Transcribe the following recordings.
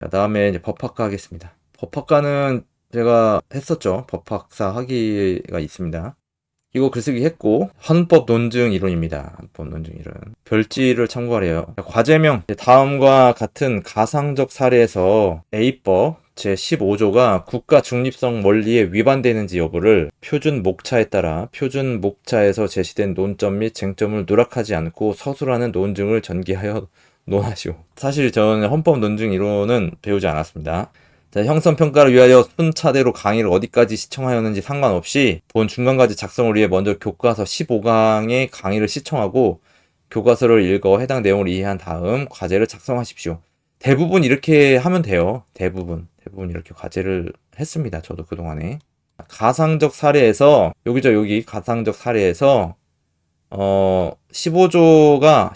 자, 다음에 이제 법학과 하겠습니다. 법학과는 제가 했었죠. 법학사 학위가 있습니다. 이거 글쓰기 했고, 헌법 논증 이론입니다. 헌법 논증 이론. 별지를 참고하래요. 과제명, 다음과 같은 가상적 사례에서 A법 제15조가 국가 중립성 원리에 위반되는지 여부를 표준 목차에 따라 표준 목차에서 제시된 논점 및 쟁점을 누락하지 않고 서술하는 논증을 전개하여 논하시오. 사실 저는 헌법 논증 이론은 배우지 않았습니다. 자, 형성평가를 위하여 순차대로 강의를 어디까지 시청하였는지 상관없이 본 중간까지 작성을 위해 먼저 교과서 15강의 강의를 시청하고 교과서를 읽어 해당 내용을 이해한 다음 과제를 작성하십시오. 대부분 이렇게 하면 돼요. 대부분 이렇게 과제를 했습니다. 저도 그동안에. 가상적 사례에서 여기 가상적 사례에서 15조가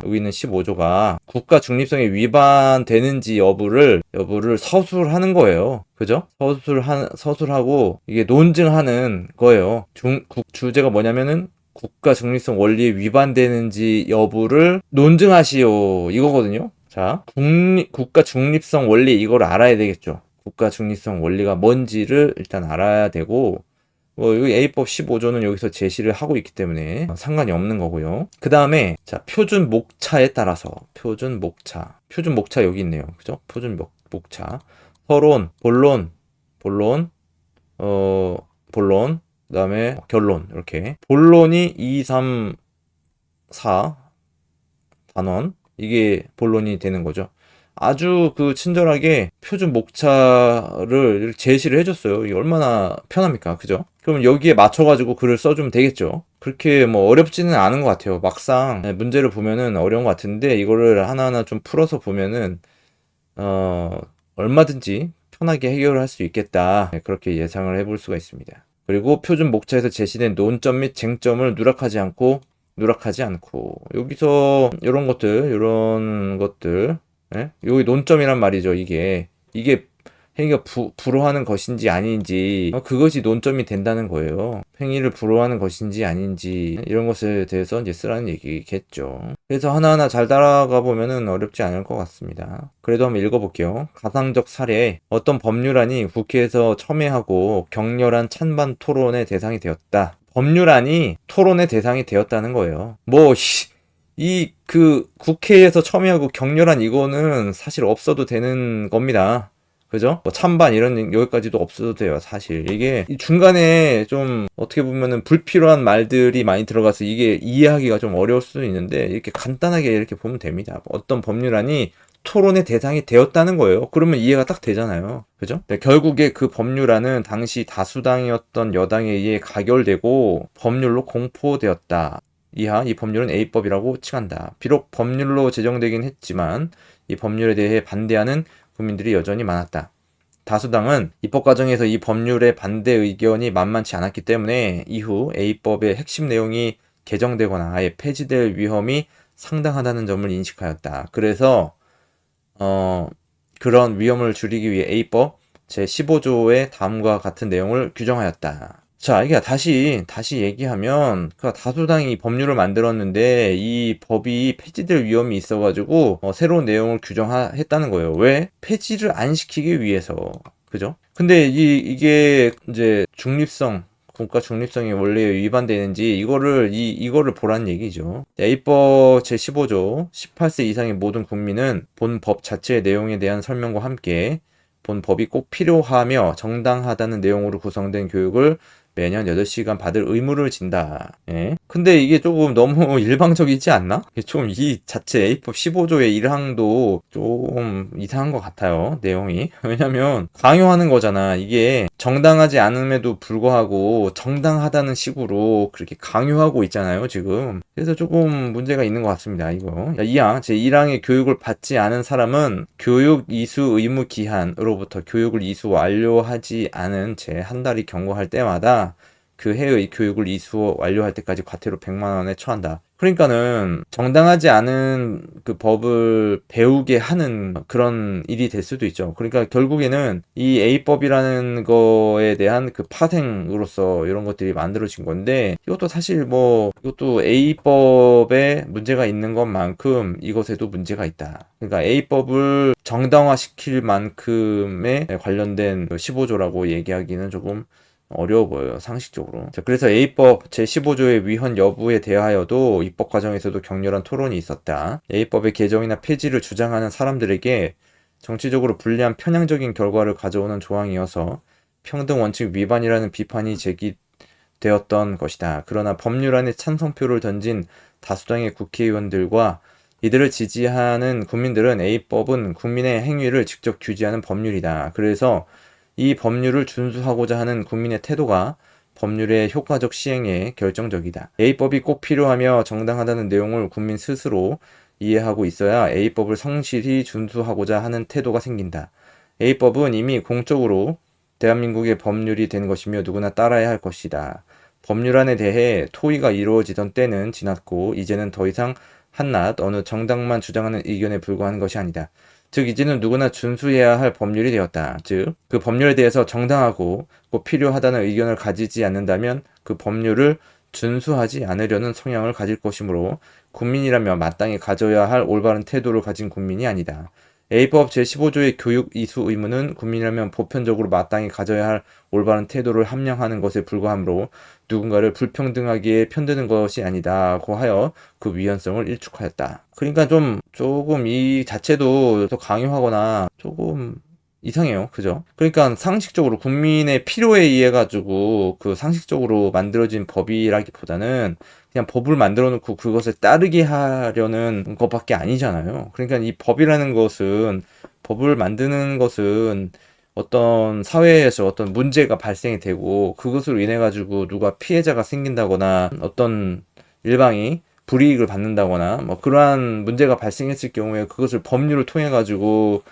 여기 있는 15조가 국가 중립성에 위반되는지 여부를 서술하는 거예요. 그죠? 서술하고 이게 논증하는 거예요. 주제가 뭐냐면은 국가 중립성 원리에 위반되는지 여부를 논증하시오 이거거든요. 자, 국가 중립성 원리 이걸 알아야 되겠죠. 국가 중립성 원리가 뭔지를 일단 알아야 되고 여기 A법 15조는 여기서 제시를 하고 있기 때문에 상관이 없는 거고요. 그 다음에 자 표준 목차에 따라서 표준 목차 여기 있네요. 그죠? 표준 목차 서론, 본론, 그 다음에 결론 이렇게 본론이 2, 3, 4 단원 이게 본론이 되는 거죠. 아주 친절하게 표준 목차를 제시를 해줬어요. 이게 얼마나 편합니까? 그죠? 그럼 여기에 맞춰가지고 글을 써주면 되겠죠. 그렇게 뭐 어렵지는 않은 것 같아요. 막상 문제를 보면은 어려운 것 같은데 이거를 하나하나 좀 풀어서 보면은 얼마든지 편하게 해결을 할 수 있겠다. 그렇게 예상을 해볼 수가 있습니다. 그리고 표준 목차에서 제시된 논점 및 쟁점을 누락하지 않고 여기서 이런 것들 예? 여기 논점이란 말이죠. 이게 행위가 불허하는 것인지 아닌지 그것이 논점이 된다는 거예요. 행위를 불허하는 것인지 아닌지 이런 것에 대해서 이제 쓰라는 얘기겠죠. 그래서 하나하나 잘 따라가 보면은 어렵지 않을 것 같습니다. 그래도 한번 읽어볼게요. 가상적 사례 어떤 법률안이 국회에서 첨예하고 격렬한 찬반 토론의 대상이 되었다. 법률안이 토론의 대상이 되었다는 거예요. 국회에서 첨예하고 격렬한 이거는 사실 없어도 되는 겁니다. 그죠? 찬반 여기까지도 없어도 돼요, 사실. 이게 중간에 좀 어떻게 보면은 불필요한 말들이 많이 들어가서 이게 이해하기가 좀 어려울 수도 있는데 이렇게 간단하게 이렇게 보면 됩니다. 어떤 법률안이 토론의 대상이 되었다는 거예요. 그러면 이해가 딱 되잖아요. 그죠? 네, 결국에 그 법률안은 당시 다수당이었던 여당에 의해 가결되고 법률로 공포되었다. 이하 이 법률은 A법이라고 칭한다. 비록 법률로 제정되긴 했지만 이 법률에 대해 반대하는 국민들이 여전히 많았다. 다수당은 입법 과정에서 이 법률의 반대 의견이 만만치 않았기 때문에 이후 A법의 핵심 내용이 개정되거나 아예 폐지될 위험이 상당하다는 점을 인식하였다. 그래서 그런 위험을 줄이기 위해 A법 제15조의 다음과 같은 내용을 규정하였다. 자, 이게 다시 얘기하면, 다수당이 법률을 만들었는데, 이 법이 폐지될 위험이 있어가지고, 새로운 내용을 규정했다는 거예요. 왜? 폐지를 안 시키기 위해서. 그죠? 근데 이게 이제 국가 중립성이 원래 위반되는지, 이거를 보란 얘기죠. A법 제15조, 18세 이상의 모든 국민은 본 법 자체의 내용에 대한 설명과 함께, 본 법이 꼭 필요하며 정당하다는 내용으로 구성된 교육을 매년 8시간 받을 의무를 진다. 예? 근데 이게 조금 너무 일방적이지 않나? 좀 이 자체 A법 15조의 1항도 좀 이상한 것 같아요. 내용이. 왜냐면 강요하는 거잖아. 이게 정당하지 않음에도 불구하고 정당하다는 식으로 그렇게 강요하고 있잖아요. 지금. 그래서 조금 문제가 있는 것 같습니다. 이거. 2항, 제1항의 교육을 받지 않은 사람은 교육 이수 의무 기한으로부터 교육을 이수 완료하지 않은 채 한 달이 경과할 때마다 그 해의 교육을 이수 완료할 때까지 과태료 100만 원에 처한다. 그러니까는 정당하지 않은 그 법을 배우게 하는 그런 일이 될 수도 있죠. 그러니까 결국에는 이 A법이라는 거에 대한 그 파생으로서 이런 것들이 만들어진 건데, 이것도 사실 뭐 이것도 A법에 문제가 있는 것만큼 이것에도 문제가 있다. 그러니까 A법을 정당화시킬 만큼의 관련된 15조라고 얘기하기는 조금 어려워 보여요, 상식적으로. 자, 그래서 A법 제15조의 위헌 여부에 대하여도 입법 과정에서도 격렬한 토론이 있었다. A법의 개정이나 폐지를 주장하는 사람들에게 정치적으로 불리한 편향적인 결과를 가져오는 조항이어서 평등 원칙 위반이라는 비판이 제기되었던 것이다. 그러나 법률안에 찬성표를 던진 다수당의 국회의원들과 이들을 지지하는 국민들은 A법은 국민의 행위를 직접 규제하는 법률이다. 그래서 이 법률을 준수하고자 하는 국민의 태도가 법률의 효과적 시행에 결정적이다. A법이 꼭 필요하며 정당하다는 내용을 국민 스스로 이해하고 있어야 A법을 성실히 준수하고자 하는 태도가 생긴다. A법은 이미 공적으로 대한민국의 법률이 된 것이며 누구나 따라야 할 것이다. 법률안에 대해 토의가 이루어지던 때는 지났고 이제는 더 이상 한낱 어느 정당만 주장하는 의견에 불과한 것이 아니다. 즉 이제는 누구나 준수해야 할 법률이 되었다. 즉 그 법률에 대해서 정당하고 꼭 필요하다는 의견을 가지지 않는다면 그 법률을 준수하지 않으려는 성향을 가질 것이므로 국민이라면 마땅히 가져야 할 올바른 태도를 가진 국민이 아니다. A법 제15조의 교육 이수 의무는 국민이라면 보편적으로 마땅히 가져야 할 올바른 태도를 함량하는 것에 불과하므로 누군가를 불평등하게 편드는 것이 아니다고 하여 그 위헌성을 일축하였다. 그러니까 조금 이 자체도 더 강요하거나 조금 이상해요. 그죠? 그러니까 상식적으로 국민의 필요에 의해 가지고 그 상식적으로 만들어진 법이라기보다는 그냥 법을 만들어 놓고 그것을 따르게 하려는 것밖에 아니잖아요. 그러니까 이 법이라는 것은, 법을 만드는 것은 어떤 사회에서 어떤 문제가 발생이 되고 그것으로 인해 가지고 누가 피해자가 생긴다거나 어떤 일방이 불이익을 받는다거나 뭐 그러한 문제가 발생했을 경우에 그것을 법률을 통해 가지고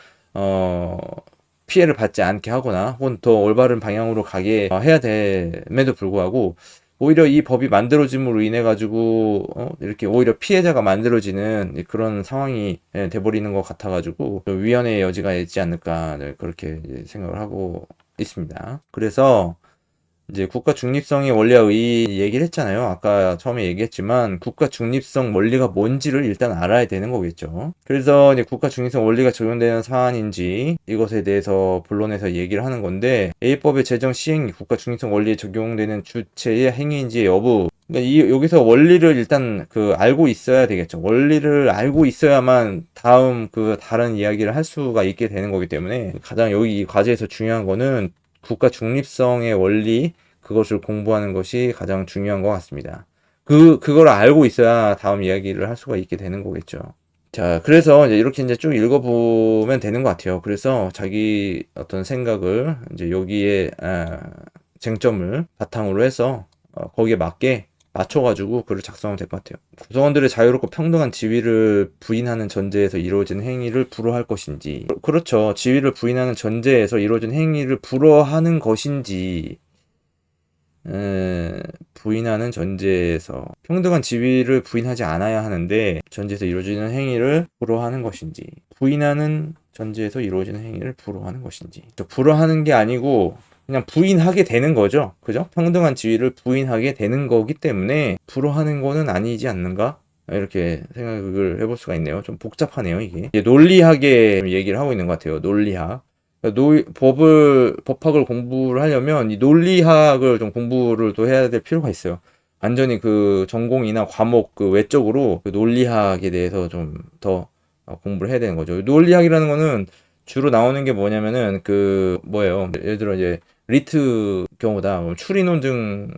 피해를 받지 않게 하거나 혹은 더 올바른 방향으로 가게 해야 됨에도 불구하고 오히려 이 법이 만들어짐으로 인해 가지고 이렇게 오히려 피해자가 만들어지는 그런 상황이 돼버리는 것 같아 가지고 위헌의 여지가 있지 않을까, 그렇게 생각을 하고 있습니다. 그래서 이제 국가 중립성의 원리와 의의 얘기를 했잖아요. 아까 처음에 얘기했지만 국가 중립성 원리가 뭔지를 일단 알아야 되는 거겠죠. 그래서 이제 국가 중립성 원리가 적용되는 사안인지 이것에 대해서 본론에서 얘기를 하는 건데, A법의 제정 시행이 국가 중립성 원리에 적용되는 주체의 행위인지의 여부. 그러니까 여기서 원리를 일단 알고 있어야 되겠죠. 원리를 알고 있어야만 다음 다른 이야기를 할 수가 있게 되는 거기 때문에 가장 여기 이 과제에서 중요한 거는 국가 중립성의 원리, 그것을 공부하는 것이 가장 중요한 것 같습니다. 그걸 알고 있어야 다음 이야기를 할 수가 있게 되는 거겠죠. 자, 그래서 이제 쭉 읽어보면 되는 것 같아요. 그래서 자기 어떤 생각을 이제 여기에 쟁점을 바탕으로 해서 거기에 맞춰가지고 글을 작성하면 될 것 같아요. 구성원들의 자유롭고 평등한 지위를 부인하는 전제에서 이루어진 행위를 불허할 것인지, 그렇죠. 지위를 부인하는 전제에서 이루어진 행위를 불허하는 것인지, 부인하는 전제에서 평등한 지위를 부인하지 않아야 하는데 전제에서 이루어지는 행위를 불허하는 것인지, 부인하는 전제에서 이루어지는 행위를 불허하는 것인지. 불허하는 게 아니고 그냥 부인하게 되는 거죠. 그죠? 평등한 지위를 부인하게 되는 거기 때문에 불허하는 거는 아니지 않는가? 이렇게 생각을 해볼 수가 있네요. 좀 복잡하네요, 이게. 논리학에 얘기를 하고 있는 것 같아요. 논리학. 법학을 공부를 하려면 이 논리학을 좀 공부를 또 해야 될 필요가 있어요. 완전히 전공이나 과목 외적으로 논리학에 대해서 좀 더 공부를 해야 되는 거죠. 논리학이라는 거는 주로 나오는 게 뭐냐면은 뭐예요? 예를 들어 이제 리트 경우다. 추리 논증,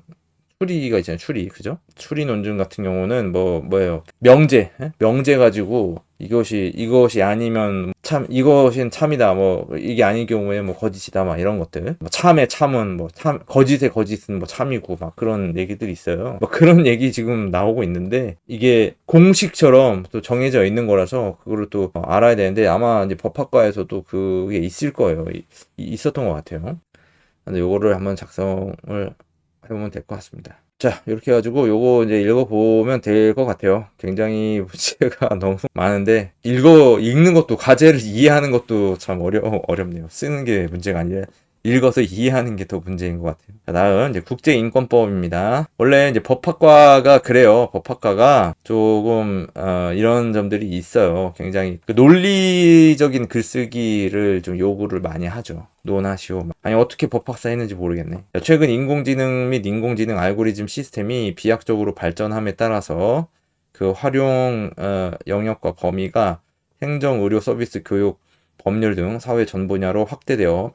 추리가 있잖아요. 추리, 그죠? 추리 논증 같은 경우는 뭐예요? 명제 가지고 이것이 아니면 이것은 참이다. 이게 아닌 경우에 거짓이다. 막 이런 것들. 참의 참은 거짓의 거짓은 참이고 막 그런 얘기들이 있어요. 그런 얘기 지금 나오고 있는데 이게 공식처럼 또 정해져 있는 거라서 그거를 또 알아야 되는데 아마 이제 법학과에서도 그게 있을 거예요. 있었던 것 같아요. 근데 요거를 한번 작성을 해보면 될 것 같습니다. 자, 이렇게 해가지고 요거 이제 읽어보면 될 것 같아요. 굉장히 문제가 너무 많은데, 읽는 것도, 과제를 이해하는 것도 참 어렵네요. 쓰는 게 문제가 아니라, 읽어서 이해하는 게 더 문제인 것 같아요. 자, 다음, 이제 국제인권법입니다. 원래 이제 법학과가 그래요. 법학과가 조금, 이런 점들이 있어요. 굉장히, 그 논리적인 글쓰기를 좀 요구를 많이 하죠. 논하시오. 아니, 어떻게 법학사 했는지 모르겠네. 자, 최근 인공지능 및 인공지능 알고리즘 시스템이 비약적으로 발전함에 따라서 그 활용, 영역과 범위가 행정, 의료 서비스, 교육, 법률 등 사회 전 분야로 확대되어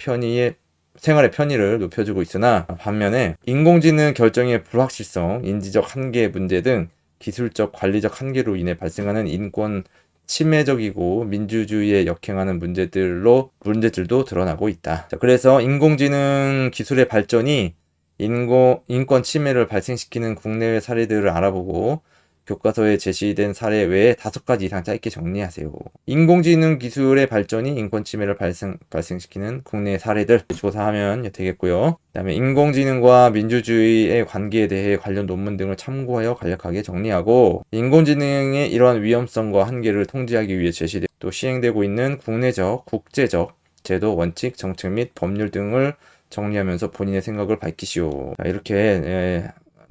생활의 편의를 높여주고 있으나 반면에 인공지능 결정의 불확실성, 인지적 한계 문제 등 기술적 관리적 한계로 인해 발생하는 인권 침해적이고 민주주의에 역행하는 문제들도 드러나고 있다. 자, 그래서 인공지능 기술의 발전이 인권 침해를 발생시키는 국내외 사례들을 알아보고 교과서에 제시된 사례 외에 5가지 이상 짧게 정리하세요. 인공지능 기술의 발전이 인권 침해를 발생시키는 국내 사례들 조사하면 되겠고요. 그 다음에 인공지능과 민주주의의 관계에 대해 관련 논문 등을 참고하여 간략하게 정리하고 인공지능의 이러한 위험성과 한계를 통제하기 위해 또 시행되고 있는 국내적, 국제적 제도, 원칙, 정책 및 법률 등을 정리하면서 본인의 생각을 밝히시오. 자, 이렇게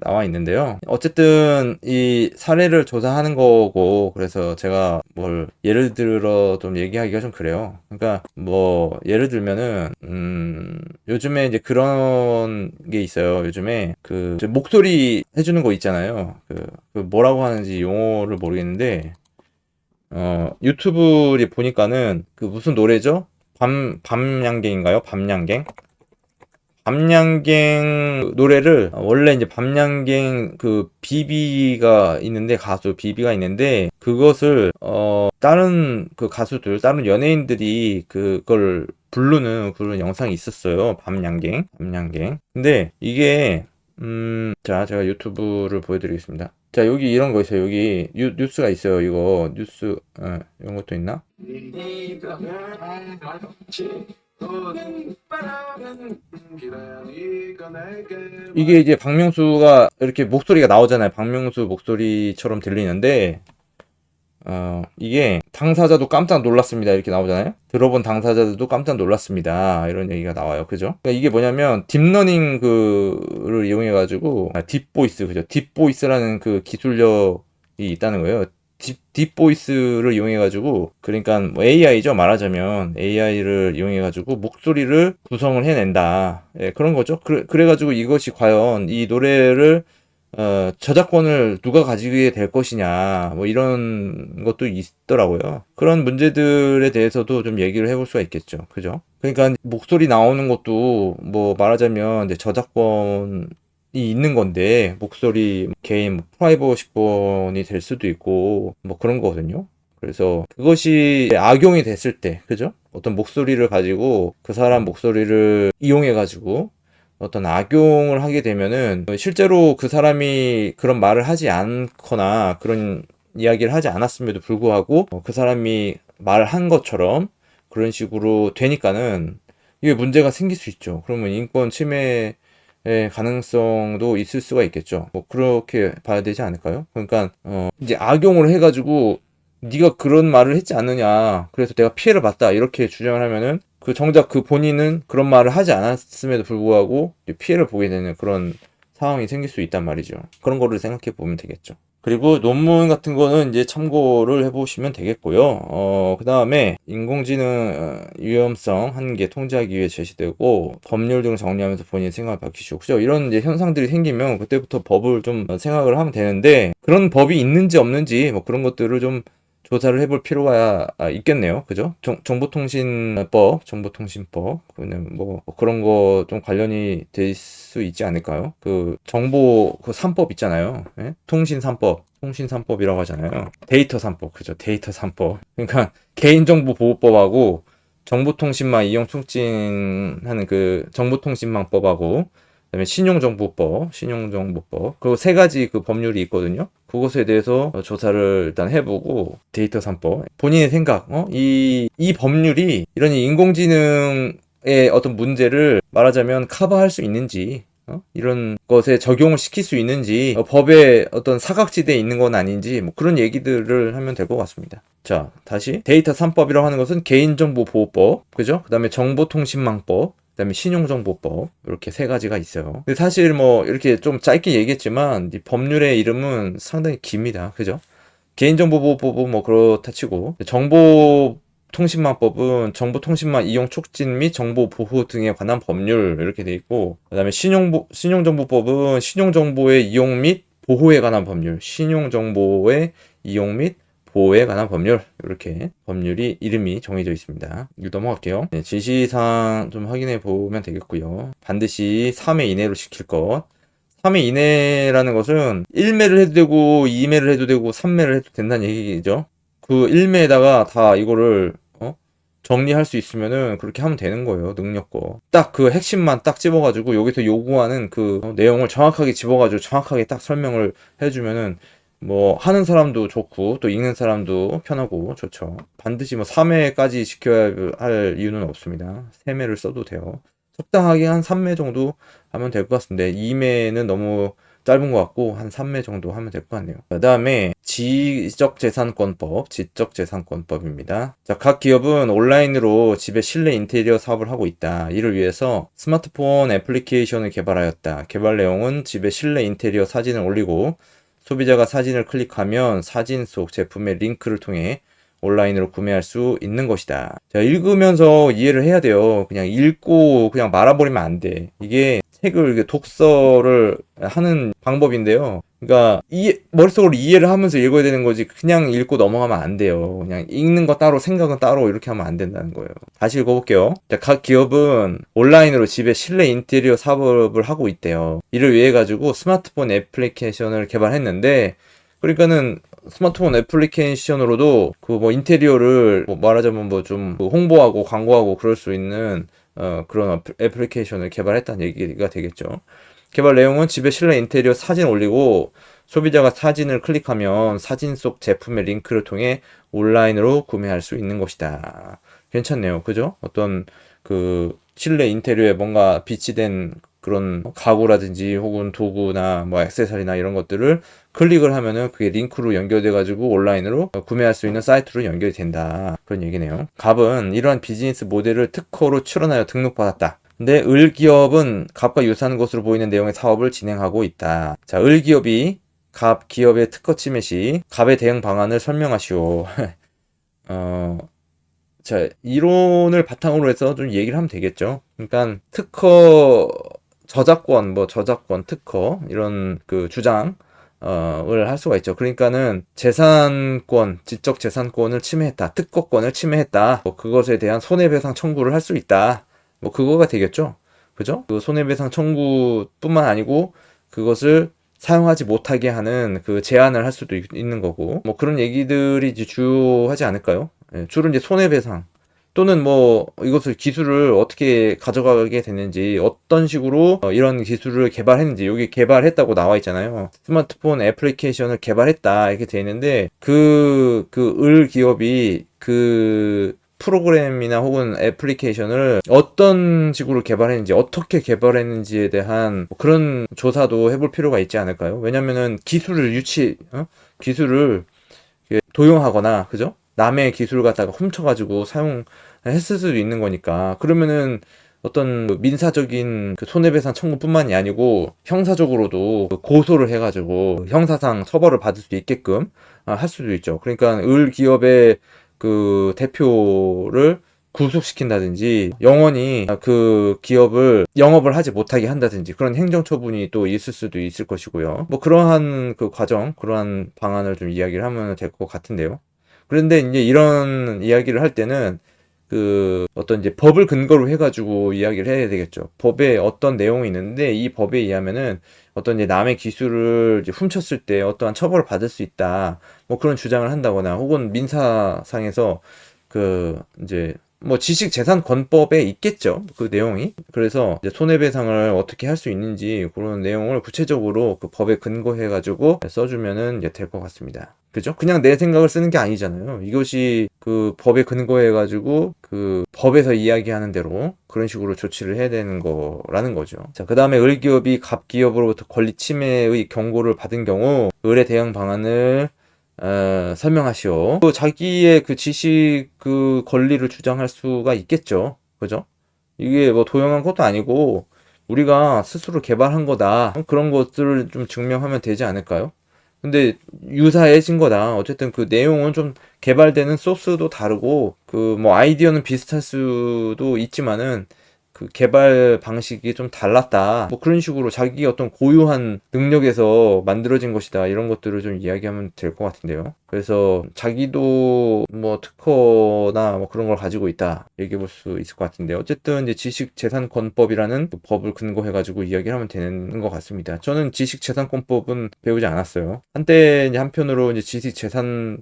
나와 있는데요. 어쨌든 이 사례를 조사하는 거고, 그래서 제가 뭘 예를 들어 좀 얘기하기가 좀 그래요. 그러니까 뭐 예를 들면은 요즘에 이제 그런 게 있어요. 요즘에 그 목소리 해주는 거 있잖아요. 그 뭐라고 하는지 용어를 모르겠는데 유튜브에 보니까는 그 무슨 노래죠? 밤양갱인가요? 밤양갱? 밤양갱 노래를 원래 이제 밤양갱 그 비비가 있는데 가수 비비가 있는데 그것을 다른 그 가수들 다른 연예인들이 그걸 부르는 그런 영상이 있었어요. 밤양갱. 근데 이게 자 제가 유튜브를 보여드리겠습니다. 자 여기 이런 거 있어요. 여기 뉴스가 있어요. 이거 뉴스 이런 것도 있나? 이게 이제 박명수가 이렇게 목소리가 나오잖아요. 박명수 목소리처럼 들리는데 이게 당사자도 깜짝 놀랐습니다. 이렇게 나오잖아요. 들어본 당사자들도 깜짝 놀랐습니다. 이런 얘기가 나와요. 그죠? 그러니까 이게 뭐냐면 딥러닝 그를 이용해 가지고 딥보이스 그죠? 딥보이스라는 그 기술력이 있다는 거예요. 딥보이스를 이용해가지고, 그러니까 뭐 AI죠, 말하자면. AI를 이용해가지고 목소리를 구성을 해낸다. 예, 그런 거죠. 그래가지고 이것이 과연 이 노래를, 저작권을 누가 가지게 될 것이냐, 뭐 이런 것도 있더라고요. 그런 문제들에 대해서도 좀 얘기를 해볼 수가 있겠죠. 그죠? 그러니까 목소리 나오는 것도 뭐 말하자면 이제 저작권 있는 건데 목소리 개인 프라이버시권이 될 수도 있고 뭐 그런 거거든요. 그래서 그것이 악용이 됐을 때 그죠? 어떤 목소리를 가지고 그 사람 목소리를 이용해 가지고 어떤 악용을 하게 되면은 실제로 그 사람이 그런 말을 하지 않거나 그런 이야기를 하지 않았음에도 불구하고 그 사람이 말한 것처럼 그런 식으로 되니까는 이게 문제가 생길 수 있죠. 그러면 인권 침해 가능성도 있을 수가 있겠죠. 뭐 그렇게 봐야 되지 않을까요? 그러니까 이제 악용을 해가지고 네가 그런 말을 했지 않느냐, 그래서 내가 피해를 봤다 이렇게 주장을 하면은 그 정작 그 본인은 그런 말을 하지 않았음에도 불구하고 피해를 보게 되는 그런 상황이 생길 수 있단 말이죠. 그런 거를 생각해 보면 되겠죠. 그리고 논문 같은 거는 이제 참고를 해보시면 되겠고요. 그 다음에 인공지능 위험성 한계 통제하기 위해 제시되고 법률 등 정리하면서 본인의 생각을 밝히시고 그죠? 이런 이제 현상들이 생기면 그때부터 법을 좀 생각을 하면 되는데 그런 법이 있는지 없는지 뭐 그런 것들을 좀 조사를 해볼 필요가 있겠네요. 그죠? 정보통신법, 그냥 뭐 그런 거 좀 관련이 될 수 있지 않을까요? 그 정보 그 3법 있잖아요. 예? 통신 3법이라고 하잖아요. 데이터 3법, 그죠? 데이터 3법. 그러니까 개인정보 보호법하고 정보통신망 이용 촉진하는 그 정보통신망법하고 그다음에 신용정보법, 그리고 3가지 그 법률이 있거든요. 그것에 대해서 조사를 일단 해보고 데이터 3법 본인의 생각, 이 법률이 이런 인공지능의 어떤 문제를 말하자면 커버할 수 있는지 이런 것에 적용을 시킬 수 있는지, 법에 어떤 사각지대에 있는 건 아닌지, 뭐 그런 얘기들을 하면 될 것 같습니다. 자, 다시 데이터 3법이라고 하는 것은 개인정보보호법, 그죠? 그 다음에 정보통신망법, 그 다음에 신용정보법, 이렇게 세 가지가 있어요. 근데 사실 뭐 이렇게 좀 짧게 얘기했지만 이 법률의 이름은 상당히 깁니다. 그죠? 개인정보보호법은 뭐 그렇다 치고, 정보통신망법은 정보통신망 이용 촉진 및 정보 보호 등에 관한 법률 이렇게 돼 있고, 그다음에 신용정보법은 신용정보의 이용 및 보호에 관한 법률, 신용정보의 이용 및 보호에 관한 법률, 이렇게 법률이 이름이 정해져 있습니다. 이거 넘어갈게요. 네, 지시사항 좀 확인해 보면 되겠고요. 반드시 3회 이내로 시킬 것. 3회 이내라는 것은 1매를 해도 되고 2매를 해도 되고 3매를 해도 된다는 얘기죠. 그 1매에다가 다 이거를 정리할 수 있으면은 그렇게 하면 되는 거예요. 능력고. 딱 그 핵심만 딱 집어가지고 여기서 요구하는 그 내용을 정확하게 집어가지고 정확하게 딱 설명을 해주면은 뭐 하는 사람도 좋고 또 읽는 사람도 편하고 좋죠. 반드시 뭐 3회까지 시켜야 할 이유는 없습니다. 3매를 써도 돼요. 적당하게 한 3매 정도 하면 될 것 같은데 2매는 너무 짧은 것 같고 한 3매 정도 하면 될 것 같네요. 그 다음에 지적재산권법입니다. 자, 각 기업은 온라인으로 집의 실내 인테리어 사업을 하고 있다. 이를 위해서 스마트폰 애플리케이션을 개발하였다. 개발 내용은 집의 실내 인테리어 사진을 올리고 소비자가 사진을 클릭하면 사진 속 제품의 링크를 통해 온라인으로 구매할 수 있는 것이다. 자, 읽으면서 이해를 해야 돼요. 그냥 읽고 그냥 말아버리면 안 돼. 이게 책을 독서를 하는 방법인데요. 그러니까 머릿속으로 이해를 하면서 읽어야 되는 거지 그냥 읽고 넘어가면 안 돼요. 그냥 읽는 거 따로 생각은 따로 이렇게 하면 안 된다는 거예요. 다시 읽어볼게요. 자, 각 기업은 온라인으로 집에 실내 인테리어 사업을 하고 있대요. 이를 위해 가지고 스마트폰 애플리케이션을 개발했는데 그러니까는 스마트폰 애플리케이션으로도 그 뭐 인테리어를 뭐 말하자면 뭐 좀 홍보하고 광고하고 그럴 수 있는 그런 애플리케이션을 개발했다는 얘기가 되겠죠. 개발 내용은 집에 실내 인테리어 사진 올리고 소비자가 사진을 클릭하면 사진 속 제품의 링크를 통해 온라인으로 구매할 수 있는 것이다. 괜찮네요. 그죠? 어떤 그 실내 인테리어에 뭔가 비치된 그런 가구라든지 혹은 도구나 뭐 액세서리나 이런 것들을 클릭을 하면은 그게 링크로 연결돼 가지고 온라인으로 구매할 수 있는 사이트로 연결이 된다. 그런 얘기네요. 갑은 이러한 비즈니스 모델을 특허로 출원하여 등록받았다. 근데 을기업은 갑과 유사한 것으로 보이는 내용의 사업을 진행하고 있다. 자, 을기업이 갑 기업의 특허 침해 시 갑의 대응 방안을 설명하시오. 자, 이론을 바탕으로 해서 좀 얘기를 하면 되겠죠. 그러니까 특허 저작권, 저작권, 특허 이런 그 주장 을 할 수가 있죠. 그러니까는 재산권, 지적 재산권을 침해했다, 특허권을 침해했다. 뭐 그것에 대한 손해배상 청구를 할 수 있다. 뭐 그거가 되겠죠. 그죠? 그 손해배상 청구뿐만 아니고 그것을 사용하지 못하게 하는 그 제한을 할 수도 있는 거고. 뭐 그런 얘기들이 이제 주요하지 않을까요? 예, 주로 이제 손해배상 또는 뭐 이것을 기술을 어떻게 가져가게 됐는지 어떤 식으로 이런 기술을 개발했는지 여기 개발했다고 나와 있잖아요. 스마트폰 애플리케이션을 개발했다 이렇게 돼 있는데 그 을 기업이 그 프로그램이나 혹은 애플리케이션을 어떤 식으로 개발했는지 어떻게 개발했는지에 대한 그런 조사도 해볼 필요가 있지 않을까요? 왜냐면은 기술을 도용하거나 그죠? 남의 기술을 갖다가 훔쳐가지고 사용했을 수도 있는 거니까 그러면은 어떤 민사적인 그 손해배상 청구뿐만이 아니고 형사적으로도 고소를 해가지고 형사상 처벌을 받을 수 있게끔 할 수도 있죠. 그러니까 을 기업의 그 대표를 구속시킨다든지 영원히 그 기업을 영업을 하지 못하게 한다든지 그런 행정처분이 또 있을 수도 있을 것이고요. 뭐 그러한 그 과정, 그러한 방안을 좀 이야기를 하면 될 것 같은데요. 그런데 이제 이런 이야기를 할 때는 그 어떤 이제 법을 근거로 해가지고 이야기를 해야 되겠죠. 법에 어떤 내용이 있는데 이 법에 의하면은 어떤 이제 남의 기술을 이제 훔쳤을 때 어떠한 처벌을 받을 수 있다. 뭐 그런 주장을 한다거나 혹은 민사상에서 그 이제 뭐 지식재산권법에 있겠죠. 그 내용이. 그래서 이제 손해배상을 어떻게 할 수 있는지 그런 내용을 구체적으로 그 법에 근거해가지고 써주면은 이제 될 것 같습니다. 그죠? 그냥 내 생각을 쓰는 게 아니잖아요. 이것이 그 법에 근거해가지고 그 법에서 이야기하는 대로 그런 식으로 조치를 해야 되는 거라는 거죠. 자, 그 다음에 을기업이 갑기업으로부터 권리 침해의 경고를 받은 경우 을의 대응 방안을 설명하시오. 그 자기의 그 지식 그 권리를 주장할 수가 있겠죠. 그죠? 이게 뭐 도용한 것도 아니고 우리가 스스로 개발한 거다. 그런 것들을 좀 증명하면 되지 않을까요? 근데 유사해진 거다. 어쨌든 그 내용은 좀 개발되는 소스도 다르고 그 뭐 아이디어는 비슷할 수도 있지만은 그 개발 방식이 좀 달랐다. 뭐 그런 식으로 자기 어떤 고유한 능력에서 만들어진 것이다. 이런 것들을 좀 이야기하면 될 것 같은데요. 그래서 자기도 뭐 특허나 뭐 그런 걸 가지고 있다. 얘기해 볼 수 있을 것 같은데 어쨌든 이제 지식재산권법이라는 그 법을 근거해가지고 이야기를 하면 되는 것 같습니다. 저는 지식재산권법은 배우지 않았어요. 한때 이제 한편으로 이제 지식재산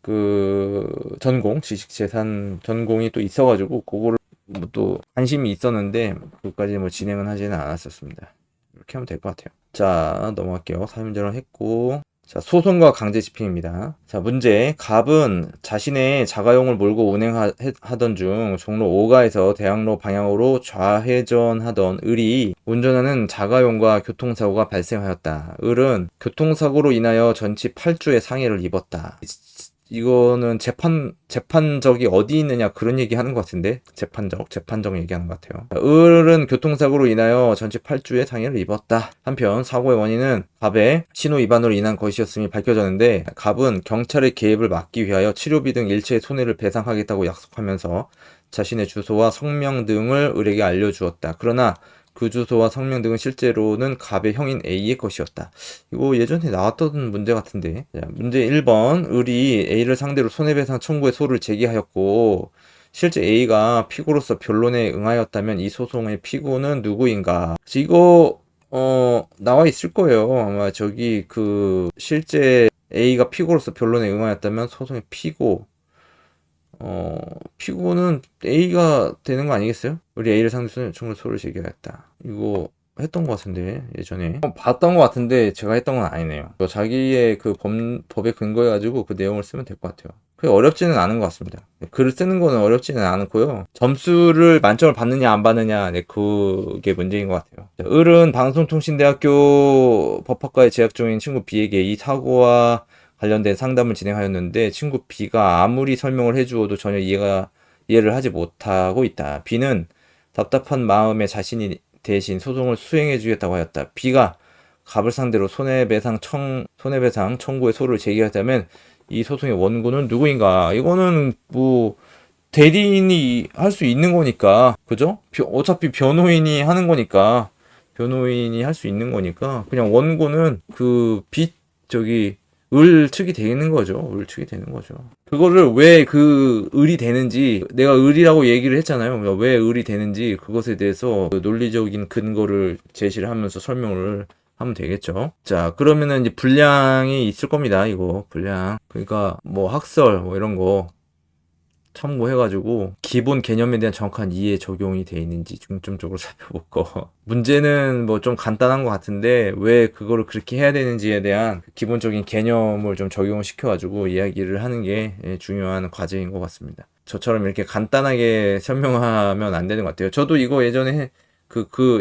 그 전공, 지식재산 전공이 또 있어가지고 그거를 뭐 또 관심이 있었는데 그것까지 뭐 진행은 하지는 않았었습니다. 이렇게 하면 될 것 같아요. 자, 넘어갈게요. 사유문제론 했고 자, 소송과 강제 집행입니다. 자, 문제. 갑은 자신의 자가용을 몰고 운행하던 중 종로 5가에서 대학로 방향으로 좌회전하던 을이 운전하는 자가용과 교통사고가 발생하였다. 을은 교통사고로 인하여 전치 8주의 상해를 입었다. 이거는 재판적이 어디 있느냐 그런 얘기 하는 것 같은데 재판적 얘기하는 것 같아요. 을은 교통사고로 인하여 전치 8주의 상해를 입었다. 한편 사고의 원인은 갑의 신호 위반으로 인한 것이었음이 밝혀졌는데 갑은 경찰의 개입을 막기 위하여 치료비 등 일체의 손해를 배상하겠다고 약속하면서 자신의 주소와 성명 등을 을에게 알려주었다. 그러나 그 주소와 성명 등은 실제로는 갑의 형인 A의 것이었다. 이거 예전에 나왔던 문제 같은데. 자, 문제 1번. 을이 A를 상대로 손해배상 청구의 소를 제기하였고 실제 A가 피고로서 변론에 응하였다면 이 소송의 피고는 누구인가? 이거 나와 있을 거예요. 아마 저기 그 실제 A가 피고로서 변론에 응하였다면 소송의 피고는 A가 되는 거 아니겠어요? 우리 A를 상대로 청구 소를 제기하였다. 이거 했던 것 같은데, 예전에. 봤던 것 같은데, 제가 했던 건 아니네요. 자기의 그 법에 근거해가지고 그 내용을 쓰면 될 것 같아요. 그게 어렵지는 않은 것 같습니다. 글을 쓰는 거는 어렵지는 않고요. 점수를 만점을 받느냐, 안 받느냐, 네, 그게 문제인 것 같아요. 자, 을은 방송통신대학교 법학과에 재학 중인 친구 B에게 이 사고와 관련된 상담을 진행하였는데 친구 B가 아무리 설명을 해주어도 전혀 이해를 하지 못하고 있다. B는 답답한 마음에 자신이 대신 소송을 수행해 주겠다고 하였다. B가 갑을 상대로 손해배상 청구의 소를 제기하자면 이 소송의 원고는 누구인가? 이거는 뭐 대리인이 할 수 있는 거니까, 그죠? 어차피 변호인이 하는 거니까, 변호인이 할 수 있는 거니까 그냥 원고는 그 을 측이 되는 거죠. 을 측이 되는 거죠. 그거를 왜 그 을이 되는지 내가 을이라고 얘기를 했잖아요. 왜 을이 되는지 그것에 대해서 그 논리적인 근거를 제시를 하면서 설명을 하면 되겠죠. 자, 그러면은 이제 분량이 있을 겁니다. 이거 분량. 그러니까 뭐 학설 뭐 이런 거 참고해가지고 기본 개념에 대한 정확한 이해 적용이 돼 있는지 중점적으로 살펴볼 거. 문제는 뭐 좀 간단한 것 같은데 왜 그거를 그렇게 해야 되는지에 대한 기본적인 개념을 좀 적용을 시켜가지고 이야기를 하는 게 중요한 과제인 것 같습니다. 저처럼 이렇게 간단하게 설명하면 안 되는 것 같아요. 저도 이거 예전에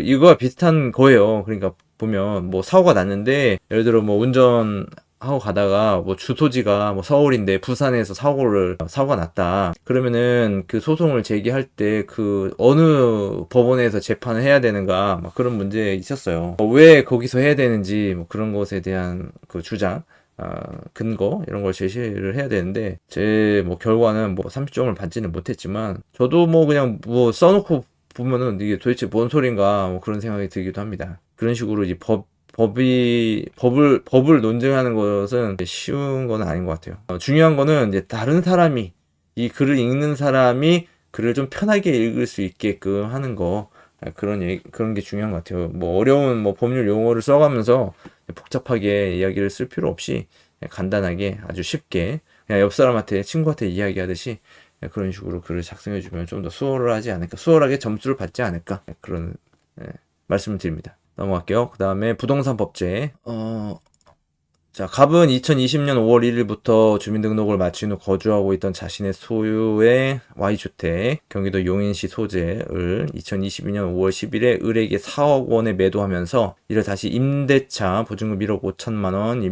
이거와 비슷한 거예요. 그러니까 보면 뭐 사고가 났는데 예를 들어 뭐 하고 가다가 뭐 주소지가 뭐 서울인데 부산에서 사고가 났다. 그러면은 그 소송을 제기할 때 그 어느 법원에서 재판을 해야 되는가 막 그런 문제 있었어요. 왜 거기서 해야 되는지 뭐 그런 것에 대한 그 주장 근거 이런 걸 제시를 해야 되는데 제 뭐 결과는 뭐 30점을 받지는 못했지만 저도 뭐 그냥 뭐 써놓고 보면은 이게 도대체 뭔 소린가 뭐 그런 생각이 들기도 합니다. 그런 식으로 이제 법을 논쟁하는 것은 쉬운 건 아닌 것 같아요. 중요한 거는 이제 다른 사람이, 이 글을 읽는 사람이 글을 좀 편하게 읽을 수 있게끔 하는 거, 그런 게 중요한 것 같아요. 뭐 어려운 뭐 법률 용어를 써가면서 복잡하게 이야기를 쓸 필요 없이 간단하게 아주 쉽게 그냥 옆 사람한테, 친구한테 이야기하듯이 그런 식으로 글을 작성해주면 좀 더 수월하지 않을까, 수월하게 점수를 받지 않을까, 그런 말씀을 드립니다. 넘어갈게요. 그 다음에 부동산 법제. 자, 갑은 2020년 5월 1일부터 주민등록을 마친 후 거주하고 있던 자신의 소유의 Y주택, 경기도 용인시 소재를 2022년 5월 10일에 을에게 4억 원에 매도하면서 이를 다시 임대차 보증금 1억 5천만 원,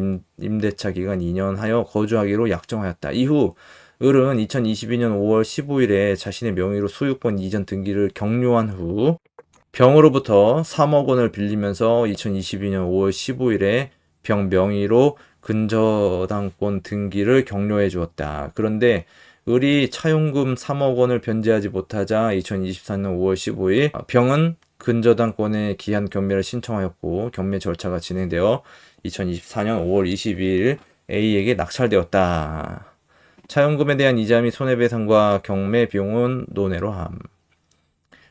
임대차 기간 2년 하여 거주하기로 약정하였다. 이후 을은 2022년 5월 15일에 자신의 명의로 소유권 이전 등기를 격려한 후 병으로부터 3억 원을 빌리면서 2022년 5월 15일에 병 명의로 근저당권 등기를 격려해 주었다. 그런데 을이 차용금 3억 원을 변제하지 못하자 2024년 5월 15일 병은 근저당권의 기한 경매를 신청하였고 경매 절차가 진행되어 2024년 5월 22일 A에게 낙찰되었다. 차용금에 대한 이자 및 손해배상과 경매 비용은 논외로 함.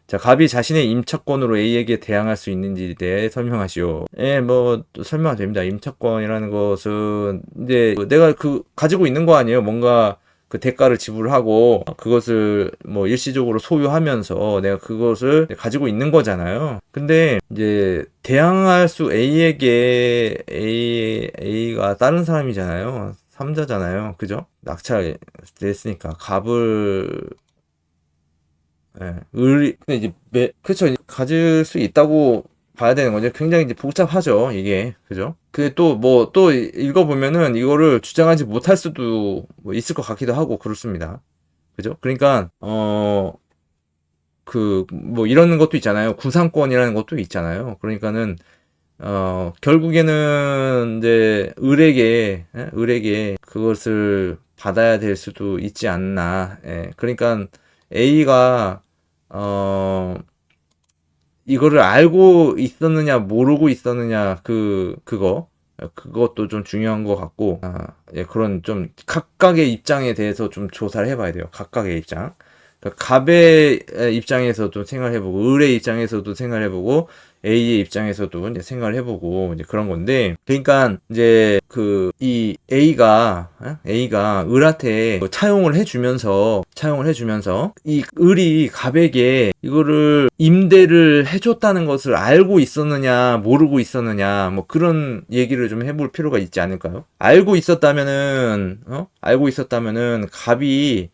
자, 갑이 자신의 임차권으로 A에게 대항할 수 있는지에 대해 설명하시오. 예, 뭐, 설명이 됩니다. 임차권이라는 것은, 이제, 내가 가지고 있는 거 아니에요. 뭔가, 그 대가를 지불하고, 그것을 뭐, 일시적으로 소유하면서 내가 그것을 가지고 있는 거잖아요. 근데, 이제, A가 다른 사람이잖아요. 3자잖아요. 그죠? 낙찰됐으니까, 갑을, 근데 이제 그쵸. 가질 수 있다고 봐야 되는 거죠. 굉장히 이제 복잡하죠, 이게. 그죠? 또 읽어보면은 이거를 주장하지 못할 수도 뭐 있을 것 같기도 하고 그렇습니다. 그죠? 그러니까, 뭐 이런 것도 있잖아요. 구상권이라는 것도 있잖아요. 그러니까는, 결국에는 이제 을에게 그것을 받아야 될 수도 있지 않나. 그러니까 A가 이거를 알고 있었느냐, 모르고 있었느냐, 그것도 좀 중요한 것 같고, 그런 좀 각각의 입장에 대해서 좀 조사를 해봐야 돼요. 각각의 입장. 그러니까 갑의 입장에서도 생각해보고, 을의 입장에서도 생각해보고, A의 입장에서도 이제 생각을 해보고, 이제 그런 건데, 그러니까 이제 이 A가 을한테 차용을 해주면서, 이 을이 갑에게 이거를 임대를 해줬다는 것을 알고 있었느냐, 모르고 있었느냐, 뭐 그런 얘기를 좀 해볼 필요가 있지 않을까요? 알고 있었다면은, 갑이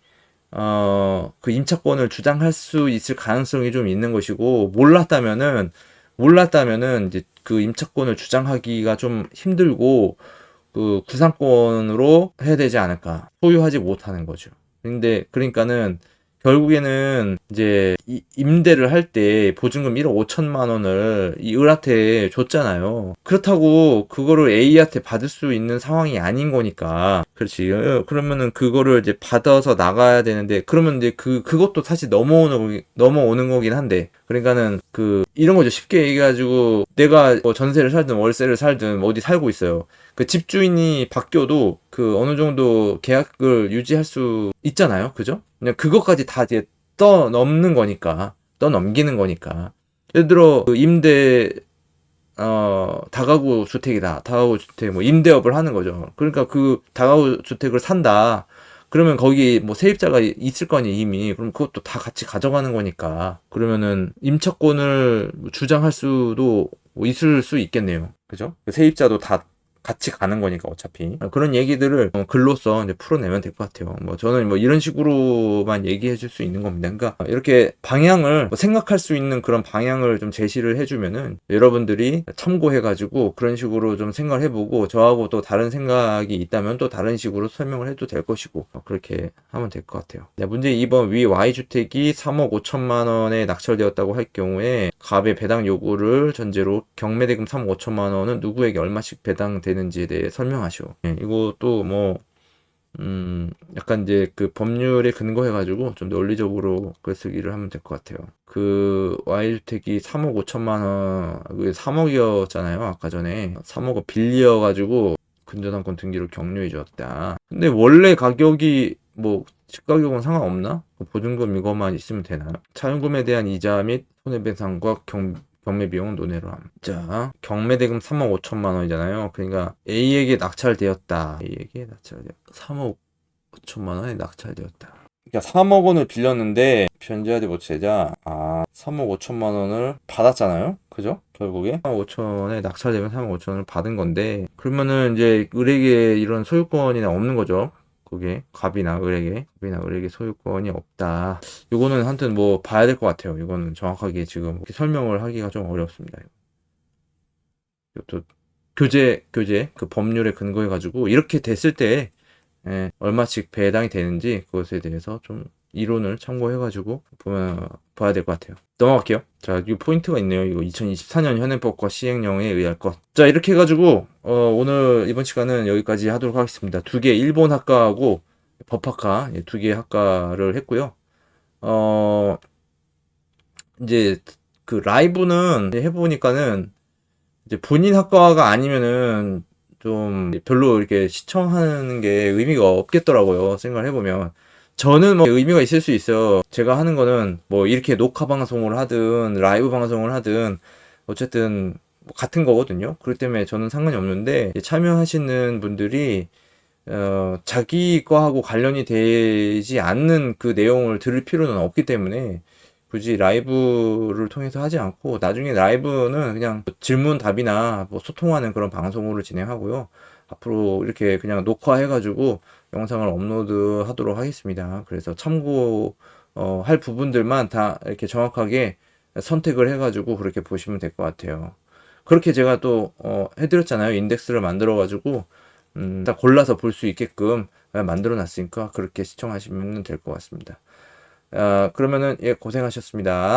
그 임차권을 주장할 수 있을 가능성이 좀 있는 것이고, 몰랐다면은 이제 그 임차권을 주장하기가 좀 힘들고, 그 구상권으로 해야 되지 않을까. 소유하지 못하는 거죠. 그러니까는 결국에는 이제 임대를 할 때 보증금 1억 5천만 원을 이 을한테 줬잖아요. 그렇다고 그거를 A한테 받을 수 있는 상황이 아닌 거니까. 그렇지. 그러면은 그거를 이제 받아서 나가야 되는데, 그러면 이제 그것도 사실 넘어오는 거긴 한데. 그러니까는 이런 거죠. 쉽게 얘기해가지고 내가 뭐 전세를 살든 월세를 살든 어디 살고 있어요. 그 집주인이 바뀌어도 어느 정도 계약을 유지할 수 있잖아요. 그죠? 그냥 그것까지 다 이제 떠넘기는 거니까. 예를 들어, 다가구 주택이다. 다가구 주택, 뭐, 임대업을 하는 거죠. 그러니까 다가구 주택을 산다. 그러면 거기 뭐 세입자가 있을 거 아니에요, 이미. 그럼 그것도 다 같이 가져가는 거니까. 그러면은 임차권을 주장할 수도 뭐 있을 수 있겠네요. 그죠? 세입자도 다 같이 가는 거니까 어차피 그런 얘기들을 글로써 이제 풀어내면 될 것 같아요. 뭐 저는 뭐 이런 식으로만 얘기해 줄 수 있는 겁니다. 그러니까 이렇게 방향을 생각할 수 있는 그런 방향을 좀 제시를 해주면은 여러분들이 참고해가지고 그런 식으로 좀 생각을 해보고, 저하고 또 다른 생각이 있다면 또 다른 식으로 설명을 해도 될 것이고, 그렇게 하면 될 것 같아요. 네, 문제 2번. 위 Y주택이 3억 5천만 원에 낙찰되었다고 할 경우에 갑의 배당 요구를 전제로 경매대금 3억 5천만 원은 누구에게 얼마씩 배당되는지에 대해 설명하시오. 네, 이것도 뭐 약간 이제 법률에 근거해가지고 좀 논리적으로 쓰기를 하면 될 것 같아요. Y주택이 3억 5천만 원, 3억이었잖아요. 아까 전에. 3억을 빌려가지고 근저당권 등기를 격려해 주었다. 근데 원래 가격이 뭐 시가격은 상관없나? 보증금 이것만 있으면 되나요? 차용금에 대한 이자 및 손해배상과 경매 비용은 논외로 함. 자, 경매대금 3억 5천만 원이잖아요. 그러니까 A에게 낙찰되었다. 3억 5천만 원에 낙찰되었다. 그러니까 3억 원을 빌렸는데 변제하지 못하자 3억 5천만 원을 받았잖아요. 그죠? 결국에 3억 5천에 낙찰되면 3억 5천을 받은 건데, 그러면은 이제 을에게 이런 소유권이나 없는 거죠. 그게 갑이나 을에게 소유권이 없다. 이거는 하여튼 뭐 봐야 될 것 같아요. 이거는 정확하게 지금 이렇게 설명을 하기가 좀 어렵습니다. 이것도 교재 그 법률에 근거해 가지고 이렇게 됐을 때 얼마씩 배당이 되는지 그것에 대해서 좀 이론을 참고해 가지고 봐야 될 것 같아요. 넘어갈게요. 자, 이 포인트가 있네요. 이거 2024년 현행법과 시행령에 의할 것. 자, 이렇게 해 가지고 오늘 이번 시간은 여기까지 하도록 하겠습니다. 두 개 일본 학과하고 법학과 두 개 학과를 했고요. 이제 그 라이브는 해보니까는 이제 본인 학과가 아니면은 좀 별로 이렇게 시청하는 게 의미가 없겠더라고요. 생각을 해보면. 저는 뭐 의미가 있을 수 있어요. 제가 하는 거는 뭐 이렇게 녹화 방송을 하든 라이브 방송을 하든 어쨌든 뭐 같은 거거든요. 그렇기 때문에 저는 상관이 없는데, 참여하시는 분들이 자기 거하고 관련이 되지 않는 그 내용을 들을 필요는 없기 때문에 굳이 라이브를 통해서 하지 않고, 나중에 라이브는 그냥 질문 답이나 뭐 소통하는 그런 방송으로 진행하고요. 앞으로 이렇게 그냥 녹화해가지고 영상을 업로드 하도록 하겠습니다. 그래서 참고 할 부분들만 다 이렇게 정확하게 선택을 해가지고 그렇게 보시면 될 것 같아요. 그렇게 제가 또 해드렸잖아요. 인덱스를 만들어가지고 딱 골라서 볼 수 있게끔 만들어 놨으니까 그렇게 시청하시면 될 것 같습니다. 그러면은 고생하셨습니다.